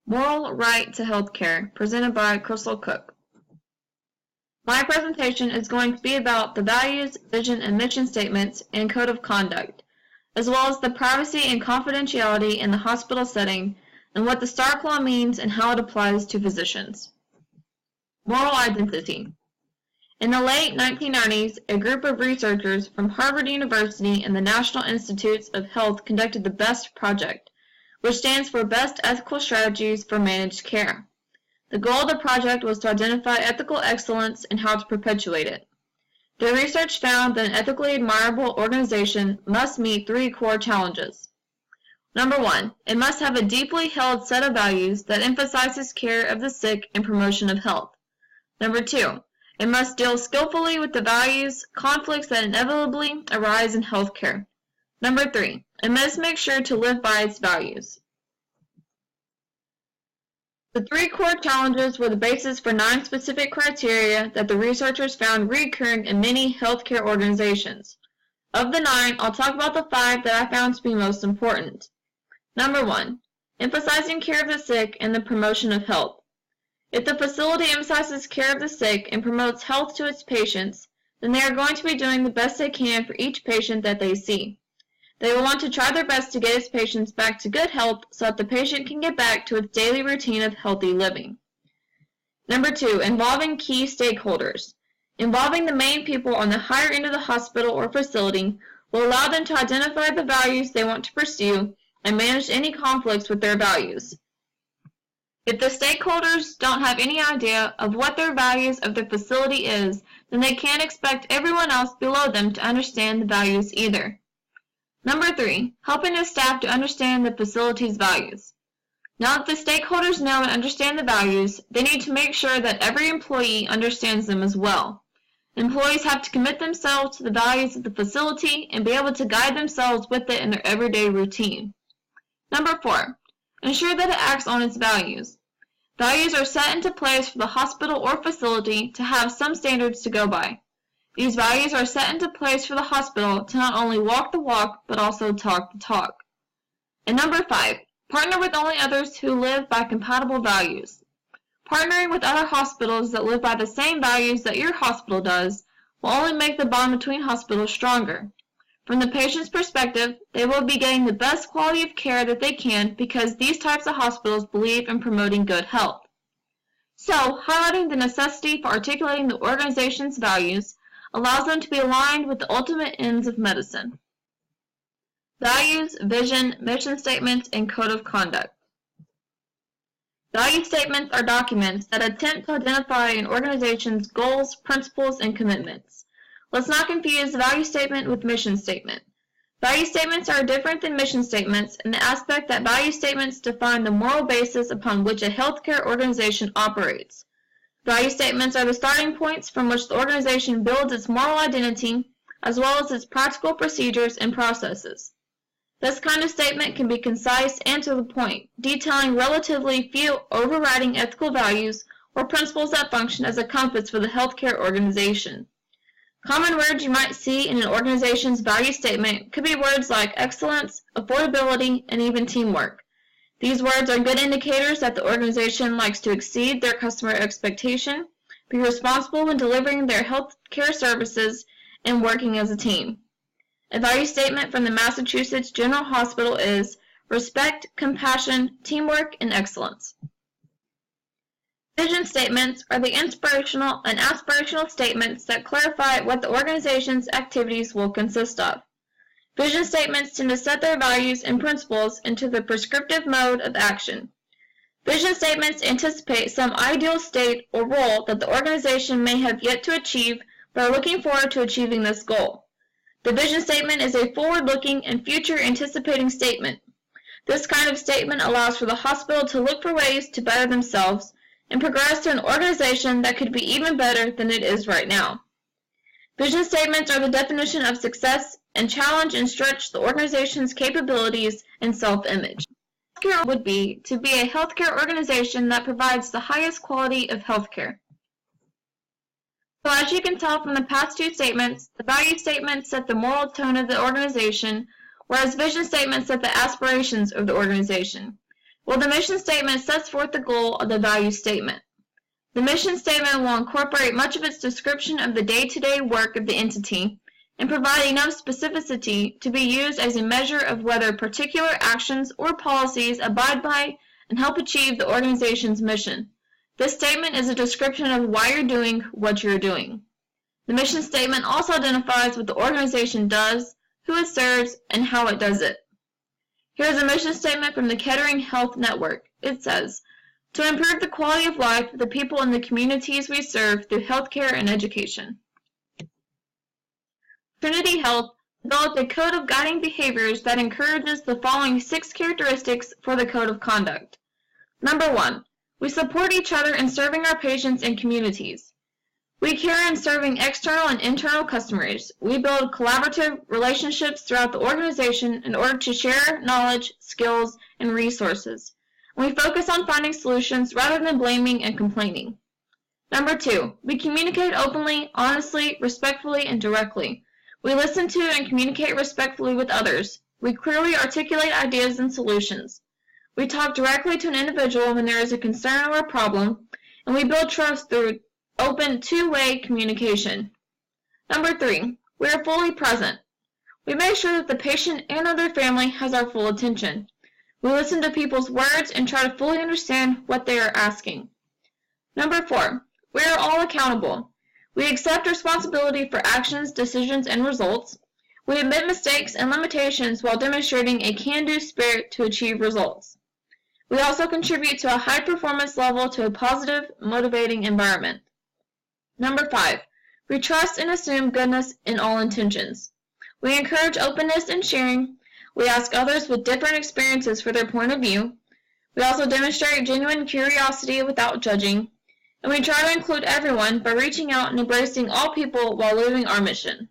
Moral Right to Healthcare, presented by Crystal Cook. My presentation is going to be about the values, vision, and mission statements and code of conduct, as well as the privacy and confidentiality in the hospital setting and what the Stark Law means and how it applies to physicians. Moral identity. In the late 1990s, a group of researchers from Harvard University and the National Institutes of Health conducted the BEST project, which stands for Best Ethical Strategies for Managed Care. The goal of the project was to identify ethical excellence and how to perpetuate it. The research found that an ethically admirable organization must meet 3 core challenges. Number 1, it must have a deeply held set of values that emphasizes care of the sick and promotion of health. Number 2, it must deal skillfully with the values conflicts that inevitably arise in healthcare. Number 3, it must make sure to live by its values. The 3 core challenges were the basis for 9 specific criteria that the researchers found recurring in many healthcare organizations. Of the 9, I'll talk about the 5 that I found to be most important. Number 1, emphasizing care of the sick and the promotion of health. If the facility emphasizes care of the sick and promotes health to its patients, then they are going to be doing the best they can for each patient that they see. They will want to try their best to get its patients back to good health so that the patient can get back to its daily routine of healthy living. Number 2, involving key stakeholders. Involving the main people on the higher end of the hospital or facility will allow them to identify the values they want to pursue and manage any conflicts with their values. If the stakeholders don't have any idea of what their values of the facility is, then they can't expect everyone else below them to understand the values either. Number 3, helping the staff to understand the facility's values. Now that the stakeholders know and understand the values, they need to make sure that every employee understands them as well. Employees have to commit themselves to the values of the facility and be able to guide themselves with it in their everyday routine. Number 4, ensure that it acts on its values. Values are set into place for the hospital or facility to have some standards to go by. These values are set into place for the hospital to not only walk the walk, but also talk the talk. And number 5, partner with only others who live by compatible values. Partnering with other hospitals that live by the same values that your hospital does will only make the bond between hospitals stronger. From the patient's perspective, they will be getting the best quality of care that they can because these types of hospitals believe in promoting good health. So, highlighting the necessity for articulating the organization's values allows them to be aligned with the ultimate ends of medicine. Values, vision, mission statements, and code of conduct. Value statements are documents that attempt to identify an organization's goals, principles, and commitments. Let's not confuse value statement with mission statement. Value statements are different than mission statements in the aspect that value statements define the moral basis upon which a healthcare organization operates. Value statements are the starting points from which the organization builds its moral identity, as well as its practical procedures and processes. This kind of statement can be concise and to the point, detailing relatively few overriding ethical values or principles that function as a compass for the healthcare organization. Common words you might see in an organization's value statement could be words like excellence, affordability, and even teamwork. These words are good indicators that the organization likes to exceed their customer expectation, be responsible when delivering their health care services, and working as a team. A value statement from the Massachusetts General Hospital is respect, compassion, teamwork, and excellence. Vision statements are the inspirational and aspirational statements that clarify what the organization's activities will consist of. Vision statements tend to set their values and principles into the prescriptive mode of action. Vision statements anticipate some ideal state or role that the organization may have yet to achieve but are looking forward to achieving this goal. The vision statement is a forward-looking and future-anticipating statement. This kind of statement allows for the hospital to look for ways to better themselves and progress to an organization that could be even better than it is right now. Vision statements are the definition of success and challenge and stretch the organization's capabilities and self-image. Healthcare would be to be a healthcare organization that provides the highest quality of healthcare. So as you can tell from the past 2 statements, the value statements set the moral tone of the organization, whereas vision statements set the aspirations of the organization. Well, the mission statement sets forth the goal of the value statement. The mission statement will incorporate much of its description of the day-to-day work of the entity and provide enough specificity to be used as a measure of whether particular actions or policies abide by and help achieve the organization's mission. This statement is a description of why you're doing what you're doing. The mission statement also identifies what the organization does, who it serves, and how it does it. Here's a mission statement from the Kettering Health Network. It says, to improve the quality of life of the people in the communities we serve through healthcare and education. Trinity Health developed a code of guiding behaviors that encourages the following 6 characteristics for the code of conduct. Number 1, we support each other in serving our patients and communities. We care in serving external and internal customers. We build collaborative relationships throughout the organization in order to share knowledge, skills, and resources. We focus on finding solutions rather than blaming and complaining. Number 2, we communicate openly, honestly, respectfully, and directly. We listen to and communicate respectfully with others. We clearly articulate ideas and solutions. We talk directly to an individual when there is a concern or a problem, and we build trust through open two-way communication. Number 3, we are fully present. We make sure that the patient and other family has our full attention. We listen to people's words and try to fully understand what they are asking. Number 4, we are all accountable. We accept responsibility for actions, decisions, and results. We admit mistakes and limitations while demonstrating a can-do spirit to achieve results. We also contribute to a high performance level to a positive, motivating environment. Number 5, we trust and assume goodness in all intentions. We encourage openness and sharing. We ask others with different experiences for their point of view. We also demonstrate genuine curiosity without judging. And we try to include everyone by reaching out and embracing all people while living our mission.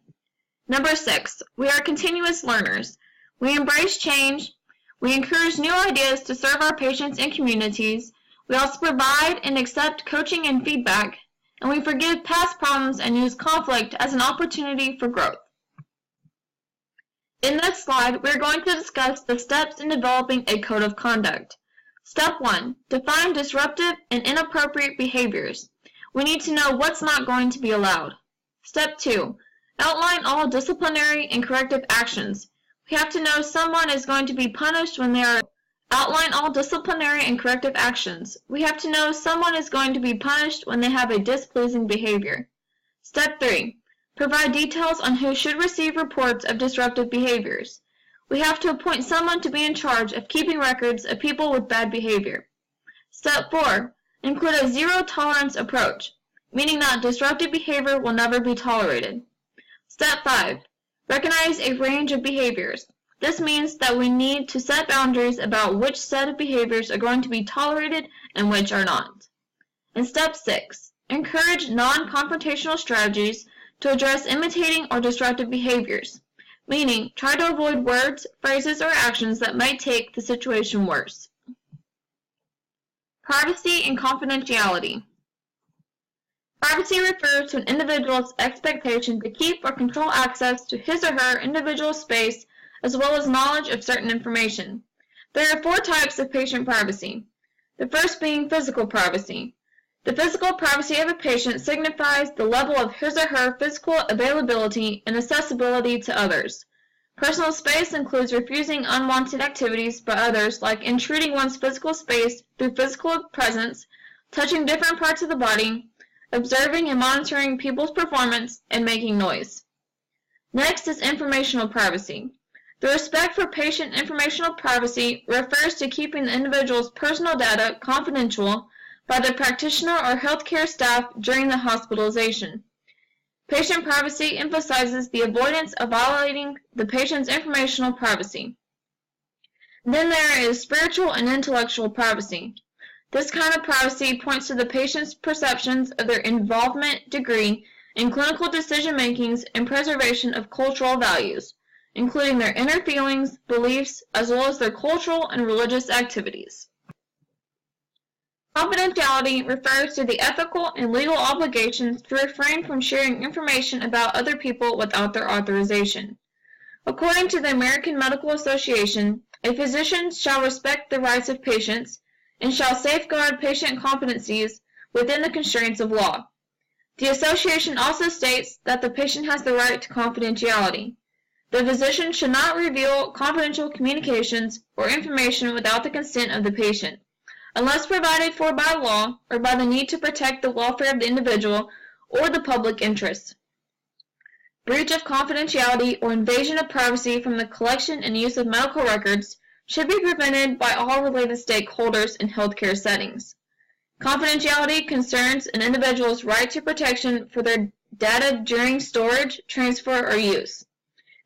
Number 6, we are continuous learners. We embrace change. We encourage new ideas to serve our patients and communities. We also provide and accept coaching and feedback. And we forgive past problems and use conflict as an opportunity for growth. In this slide, we are going to discuss the steps in developing a code of conduct. Step 1, define disruptive and inappropriate behaviors. We need to know what's not going to be allowed. Step 2, outline all disciplinary and corrective actions. We have to know someone is going to be punished when they are outline all disciplinary and corrective actions. We have to know someone is going to be punished when they have a displeasing behavior. Step 3, provide details on who should receive reports of disruptive behaviors. We have to appoint someone to be in charge of keeping records of people with bad behavior. Step 4, include a zero-tolerance approach, meaning that disruptive behavior will never be tolerated. Step 5, recognize a range of behaviors. This means that we need to set boundaries about which set of behaviors are going to be tolerated and which are not. And Step 6, encourage non-confrontational strategies to address imitating or disruptive behaviors, meaning try to avoid words, phrases, or actions that might take the situation worse. Privacy and confidentiality. Privacy refers to an individual's expectation to keep or control access to his or her individual space as well as knowledge of certain information. There are 4 types of patient privacy. The first being physical privacy. The physical privacy of a patient signifies the level of his or her physical availability and accessibility to others. Personal space includes refusing unwanted activities by others, like intruding one's physical space through physical presence, touching different parts of the body, observing and monitoring people's performance, and making noise. Next is informational privacy. The respect for patient informational privacy refers to keeping the individual's personal data confidential by the practitioner or healthcare staff during the hospitalization. Patient privacy emphasizes the avoidance of violating the patient's informational privacy. Then there is spiritual and intellectual privacy. This kind of privacy points to the patient's perceptions of their involvement degree in clinical decision-makings and preservation of cultural values, including their inner feelings, beliefs, as well as their cultural and religious activities. Confidentiality refers to the ethical and legal obligations to refrain from sharing information about other people without their authorization. According to the American Medical Association, A physician shall respect the rights of patients and shall safeguard patient competencies within the constraints of law. The association also states that the patient has the right to confidentiality. The physician should not reveal confidential communications or information without the consent of the patient, unless provided for by law or by the need to protect the welfare of the individual or the public interest. Breach of confidentiality or invasion of privacy from the collection and use of medical records should be prevented by all related stakeholders in healthcare settings. Confidentiality concerns an individual's right to protection for their data during storage, transfer, or use.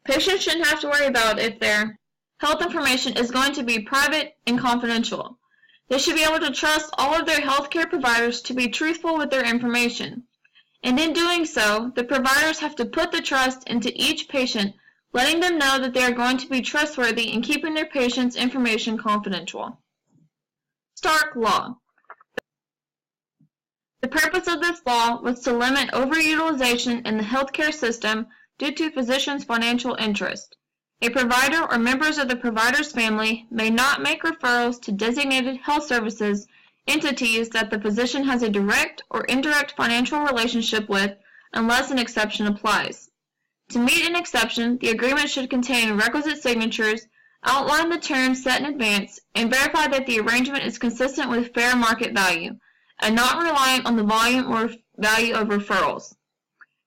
Patients shouldn't have to worry about if their health information is going to be private and confidential. They should be able to trust all of their healthcare providers to be truthful with their information. And in doing so, the providers have to put the trust into each patient, letting them know that they are going to be trustworthy in keeping their patient's information confidential. Stark Law. The purpose of this law was to limit overutilization in the healthcare system due to physicians' financial interest. A provider or members of the provider's family may not make referrals to designated health services entities that the physician has a direct or indirect financial relationship with unless an exception applies. To meet an exception, the agreement should contain requisite signatures, outline the terms set in advance, and verify that the arrangement is consistent with fair market value, and not reliant on the volume or value of referrals.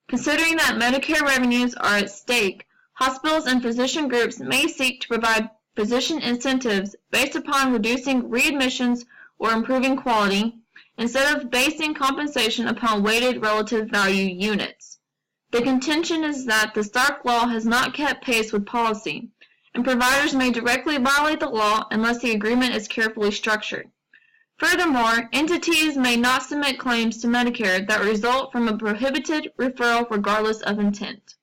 Considering that Medicare revenues are at stake, hospitals and physician groups may seek to provide physician incentives based upon reducing readmissions or improving quality, instead of basing compensation upon weighted relative value units. The contention is that the Stark Law has not kept pace with policy, and providers may directly violate the law unless the agreement is carefully structured. Furthermore, entities may not submit claims to Medicare that result from a prohibited referral regardless of intent.